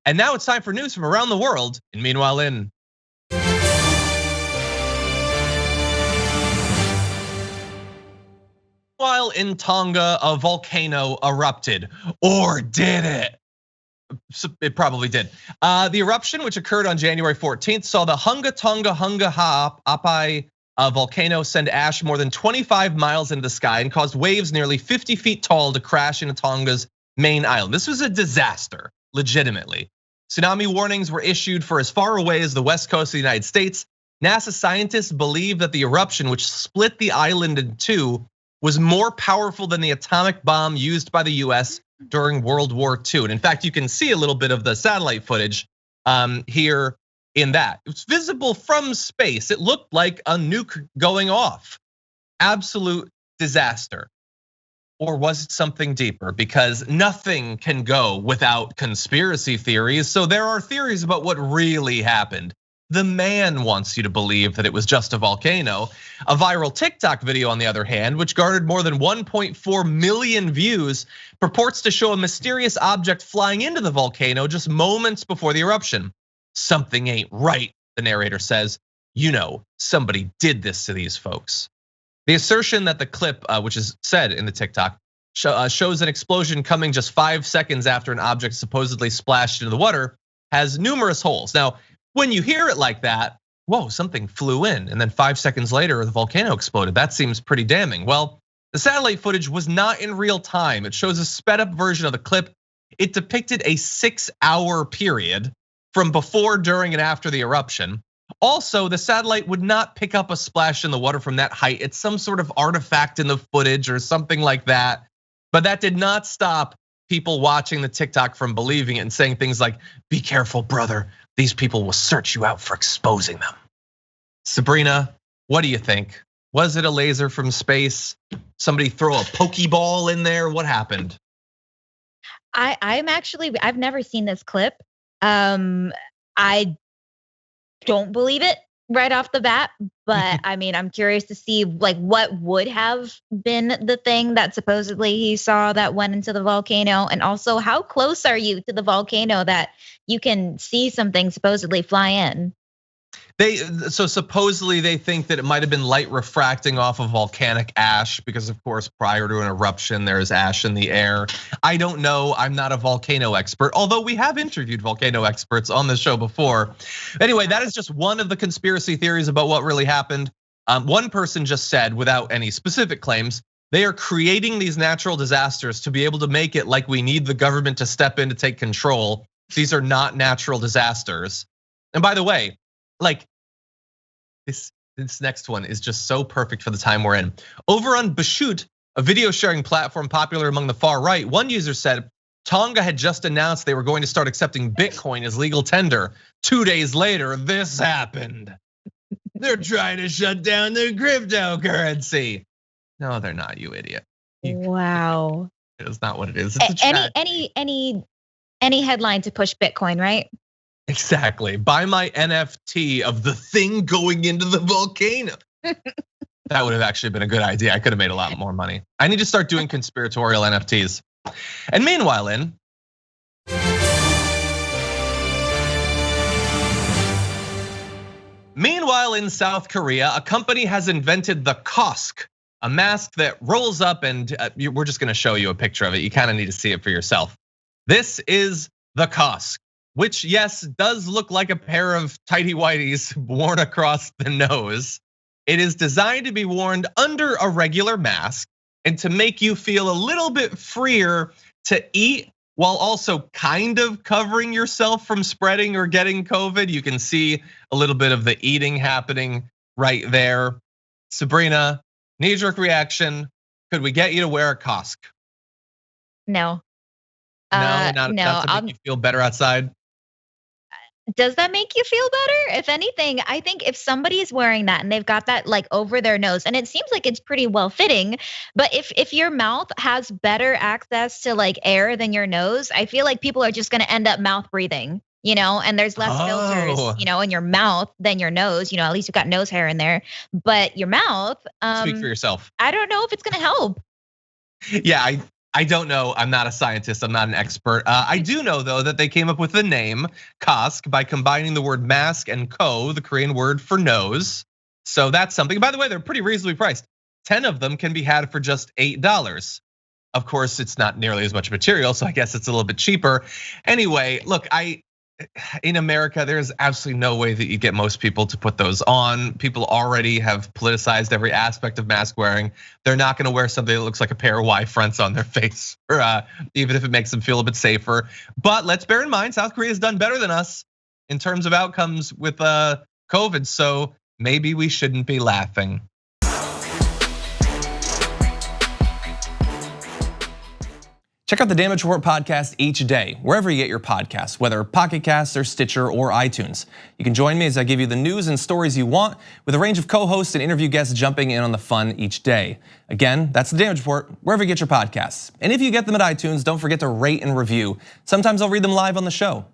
And now it's time for news from around the world. And meanwhile in Tonga, a volcano erupted. Or did it? It probably did. The eruption, which occurred on January 14th, saw the Hunga Tonga Hunga Ha'apai volcano send ash more than 25 miles into the sky and caused waves nearly 50 feet tall to crash into Tonga's main island. This was a disaster, legitimately. Tsunami warnings were issued for as far away as the west coast of the United States. NASA scientists believe that the eruption, which split the island in two, was more powerful than the atomic bomb used by the US during World War II. And in fact, you can see a little bit of the satellite footage here in that. It's visible from space. It looked like a nuke going off. Absolute disaster. Or was it something deeper? Because nothing can go without conspiracy theories. So there are theories about what really happened. The man wants you to believe that it was just a volcano. A viral TikTok video, on the other hand, which garnered more than 1.4 million views, purports to show a mysterious object flying into the volcano just moments before the eruption. Something ain't right, the narrator says. You know, somebody did this to these folks. The assertion that the clip, which is said in the TikTok, shows an explosion coming just 5 seconds after an object supposedly splashed into the water, has numerous holes. Now, when you hear it like that, whoa, something flew in, and then 5 seconds later, the volcano exploded. That seems pretty damning. Well, the satellite footage was not in real time. It shows a sped up version of the clip. It depicted a 6-hour period from before, during, and after the eruption. Also, the satellite would not pick up a splash in the water from that height. It's some sort of artifact in the footage or something like that. But that did not stop people watching the TikTok from believing it and saying things like, be careful, brother. These people will search you out for exposing them. Sabrina, what do you think? Was it a laser from space? Somebody throw a Pokeball in there? What happened? I've never seen this clip. I don't believe it right off the bat, but I mean, I'm curious to see like what would have been the thing that supposedly he saw that went into the volcano, and also how close are you to the volcano that you can see something supposedly fly in? So supposedly they think that it might have been light refracting off of volcanic ash, because of course prior to an eruption there's ash in the air. I don't know, I'm not a volcano expert, although we have interviewed volcano experts on the show before. Anyway, that is just one of the conspiracy theories about what really happened. One person just said, without any specific claims, they are creating these natural disasters to be able to make it like we need the government to step in to take control. These are not natural disasters. And by the way, like this next one is just so perfect for the time we're in. Over on BitChute, a video sharing platform popular among the far right, one user said Tonga had just announced they were going to start accepting Bitcoin as legal tender. 2 days later, this happened. They're trying to shut down their cryptocurrency. No, they're not, you idiot. Wow. It is not what it is. It's a any headline to push Bitcoin, right? Exactly. Buy my NFT of the thing going into the volcano. That would have actually been a good idea. I could have made a lot more money. I need to start doing conspiratorial NFTs. And meanwhile, in South Korea, a company has invented the Kosk, a mask that rolls up, and we're just gonna show you a picture of it. You kind of need to see it for yourself. This is the Kosk, which, yes, does look like a pair of tighty whities worn across the nose. It is designed to be worn under a regular mask and to make you feel a little bit freer to eat while also kind of covering yourself from spreading or getting COVID. You can see a little bit of the eating happening right there. Sabrina, knee-jerk reaction. Could we get you to wear a Kosk? No. No, not to make you feel better outside. Does that make you feel better? If anything, I think if somebody is wearing that and they've got that like over their nose, and it seems like it's pretty well fitting, but if your mouth has better access to like air than your nose, I feel like people are just gonna end up mouth breathing, and there's less filters, in your mouth than your nose. At least you've got nose hair in there, but your mouth. Speak for yourself. I don't know if it's gonna help. Yeah, I don't know. I'm not a scientist. I'm not an expert. I do know though that they came up with the name Kask by combining the word mask and ko, the Korean word for nose. So that's something. By the way, they're pretty reasonably priced. 10 of them can be had for just $8. Of course, it's not nearly as much material, so I guess it's a little bit cheaper. Anyway, look, in America, there's absolutely no way that you get most people to put those on. People already have politicized every aspect of mask wearing. They're not gonna wear something that looks like a pair of Y fronts on their face, even if it makes them feel a bit safer. But let's bear in mind, South Korea has done better than us in terms of outcomes with COVID, so maybe we shouldn't be laughing. Check out the Damage Report podcast each day, wherever you get your podcasts, whether Pocket Casts or Stitcher or iTunes. You can join me as I give you the news and stories you want, with a range of co-hosts and interview guests jumping in on the fun each day. Again, that's the Damage Report, wherever you get your podcasts. And if you get them at iTunes, don't forget to rate and review. Sometimes I'll read them live on the show.